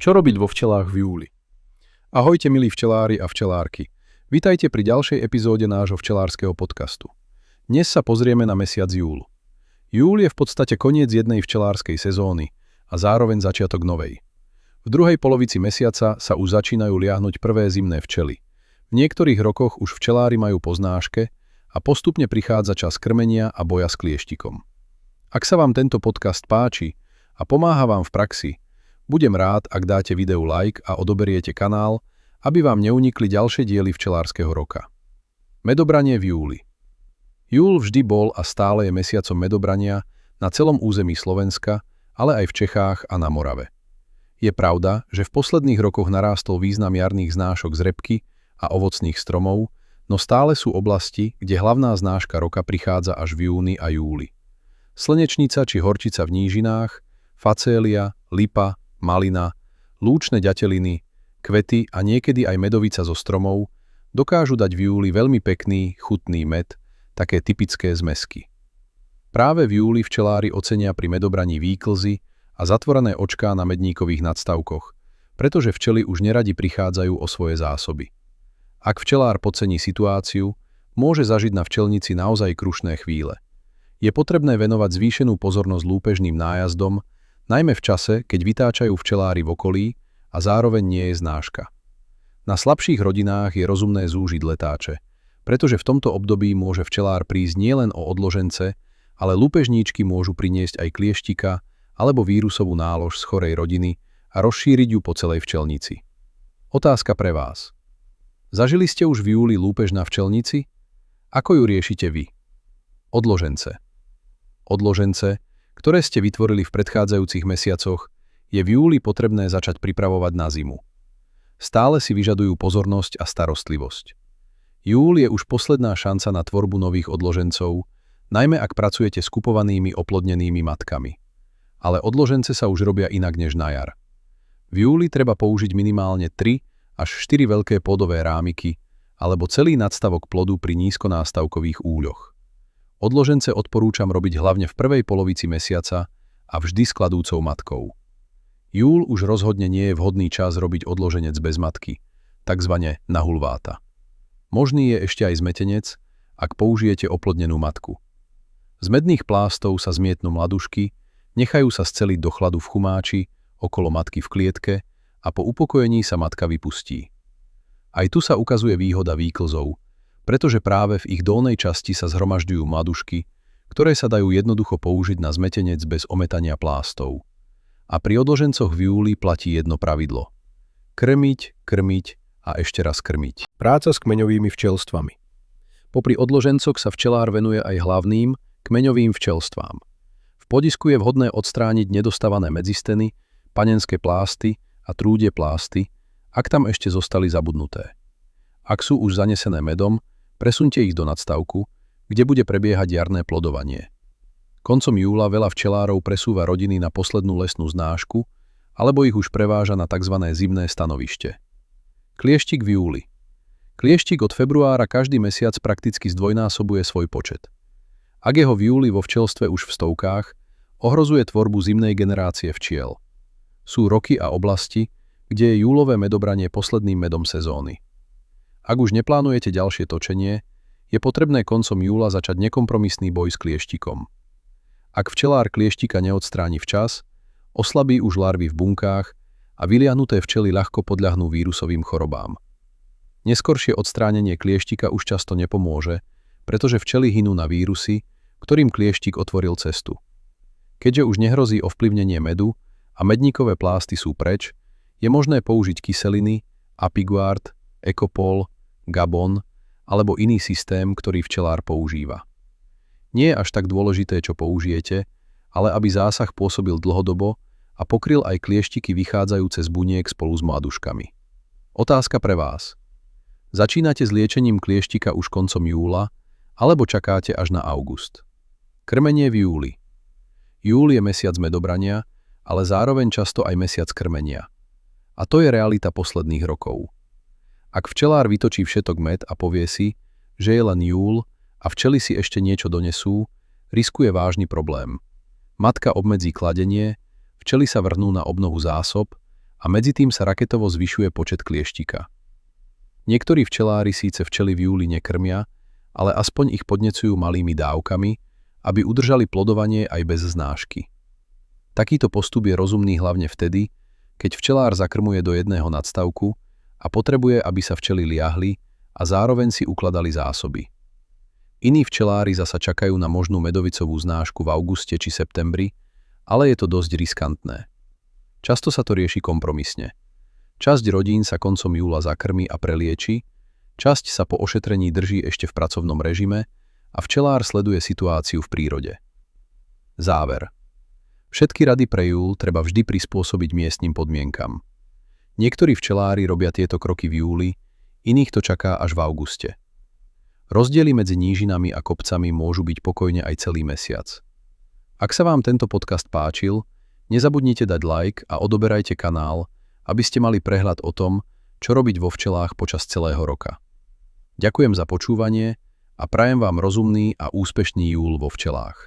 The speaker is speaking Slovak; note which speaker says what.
Speaker 1: Čo robiť vo včelách v júli? Ahojte milí včelári a včelárky. Vítajte pri ďalšej epizóde nášho včelárskeho podcastu. Dnes sa pozrieme na mesiac júl. Júl je v podstate koniec jednej včelárskej sezóny a zároveň začiatok novej. V druhej polovici mesiaca sa už začínajú liahnuť prvé zimné včely. V niektorých rokoch už včelári majú po znáške a postupne prichádza čas krmenia a boja s klieštikom. Ak sa vám tento podcast páči a pomáha vám v praxi, budem rád, ak dáte videu like a odoberiete kanál, aby vám neunikli ďalšie diely včelárskeho roka. Medobranie v júli. Júl vždy bol a stále je mesiacom medobrania na celom území Slovenska, ale aj v Čechách a na Morave. Je pravda, že v posledných rokoch narástol význam jarných znášok z repky a ovocných stromov, no stále sú oblasti, kde hlavná znáška roka prichádza až v júni a júli. Slnečnica či horčica v nížinách, facélia, lipa, malina, lúčne ďateliny, kvety a niekedy aj medovica zo stromov dokážu dať v júli veľmi pekný, chutný med, také typické zmesky. Práve v júli včelári ocenia pri medobraní výklzy a zatvorené očká na medníkových nadstavkoch, pretože včely už neradi prichádzajú o svoje zásoby. Ak včelár podcení situáciu, môže zažiť na včelnici naozaj krušné chvíle. Je potrebné venovať zvýšenú pozornosť lúpežným nájazdom, najmä v čase, keď vytáčajú včelári v okolí a zároveň nie je znáška. Na slabších rodinách je rozumné zúžiť letáče, pretože v tomto období môže včelár prísť nielen o odložence, ale lúpežníčky môžu priniesť aj klieštika alebo vírusovú nálož z chorej rodiny a rozšíriť ju po celej včelnici. Otázka pre vás. Zažili ste už v júli lúpež na včelnici? Ako ju riešite vy? Odložence. Odložence, ktoré ste vytvorili v predchádzajúcich mesiacoch, je v júli potrebné začať pripravovať na zimu. Stále si vyžadujú pozornosť a starostlivosť. Júl je už posledná šanca na tvorbu nových odložencov, najmä ak pracujete s kupovanými oplodnenými matkami. Ale odložence sa už robia inak než na jar. V júli treba použiť minimálne 3 až 4 veľké plodové rámiky alebo celý nadstavok plodu pri nízkonástavkových úľoch. Odložence odporúčam robiť hlavne v prvej polovici mesiaca a vždy s kladúcou matkou. Júl už rozhodne nie je vhodný čas robiť odloženec bez matky, takzvané na hulváta. Možný je ešte aj zmetenec, ak použijete oplodnenú matku. Z medných plástov sa zmietnú mladušky, nechajú sa sceliť do chladu v chumáči, okolo matky v klietke a po upokojení sa matka vypustí. Aj tu sa ukazuje výhoda výklzov, pretože práve v ich dolnej časti sa zhromažďujú mladušky, ktoré sa dajú jednoducho použiť na zmetenec bez ometania plástov. A pri odložencoch v júli platí jedno pravidlo. Krmiť, krmiť a ešte raz krmiť. Práca s kmeňovými včelstvami. Popri odložencoch sa včelár venuje aj hlavným, kmeňovým včelstvám. V plodisku je vhodné odstrániť nedostávané medzisteny, panenské plásty a trúdie plásty, ak tam ešte zostali zabudnuté. Ak sú už zanesené medom, presuňte ich do nadstavku, kde bude prebiehať jarné plodovanie. Koncom júla veľa včelárov presúva rodiny na poslednú lesnú znášku, alebo ich už preváža na tzv. Zimné stanovište. Klieštik v júli. Klieštik od februára každý mesiac prakticky zdvojnásobuje svoj počet. Ak je ho v júli vo včelstve už v stovkách, ohrozuje tvorbu zimnej generácie včiel. Sú roky a oblasti, kde je júlové medobranie posledným medom sezóny. Ak už neplánujete ďalšie točenie, je potrebné koncom júla začať nekompromisný boj s klieštikom. Ak včelár klieštika neodstráni včas, oslabí už larvy v bunkách a vyliahnuté včely ľahko podľahnú vírusovým chorobám. Neskoršie odstránenie klieštika už často nepomôže, pretože včely hynú na vírusy, ktorým klieštik otvoril cestu. Keďže už nehrozí ovplyvnenie medu a medníkové plásty sú preč, je možné použiť kyseliny, Apiguard, Ecopol, Gabon alebo iný systém, ktorý včelár používa. Nie je až tak dôležité, čo použijete, ale aby zásah pôsobil dlhodobo a pokryl aj klieštiky vychádzajúce z buniek spolu s mladuškami. Otázka pre vás. Začínate s liečením klieštika už koncom júla, alebo čakáte až na august? Krmenie v júli. Júl je mesiac medobrania, ale zároveň často aj mesiac krmenia. A to je realita posledných rokov. Ak včelár vytočí všetok med a povie si, že je len júl a včely si ešte niečo donesú, riskuje vážny problém. Matka obmedzí kladenie, včely sa vrhnú na obnovu zásob a medzi tým sa raketovo zvyšuje počet klieštika. Niektorí včelári síce včely v júli nekrmia, ale aspoň ich podnecujú malými dávkami, aby udržali plodovanie aj bez znášky. Takýto postup je rozumný hlavne vtedy, keď včelár zakrmuje do jedného nadstavku a potrebuje, aby sa včely liahli a zároveň si ukladali zásoby. Iní včelári zasa čakajú na možnú medovicovú znášku v auguste či septembri, ale je to dosť riskantné. Často sa to rieši kompromisne. Časť rodín sa koncom júla zakrmi a prelieči, časť sa po ošetrení drží ešte v pracovnom režime a včelár sleduje situáciu v prírode. Záver. Všetky rady pre júl treba vždy prispôsobiť miestnym podmienkam. Niektorí včelári robia tieto kroky v júli, iných to čaká až v auguste. Rozdiely medzi nížinami a kopcami môžu byť pokojne aj celý mesiac. Ak sa vám tento podcast páčil, nezabudnite dať like a odoberajte kanál, aby ste mali prehľad o tom, čo robiť vo včelách počas celého roka. Ďakujem za počúvanie a prajem vám rozumný a úspešný júl vo včelách.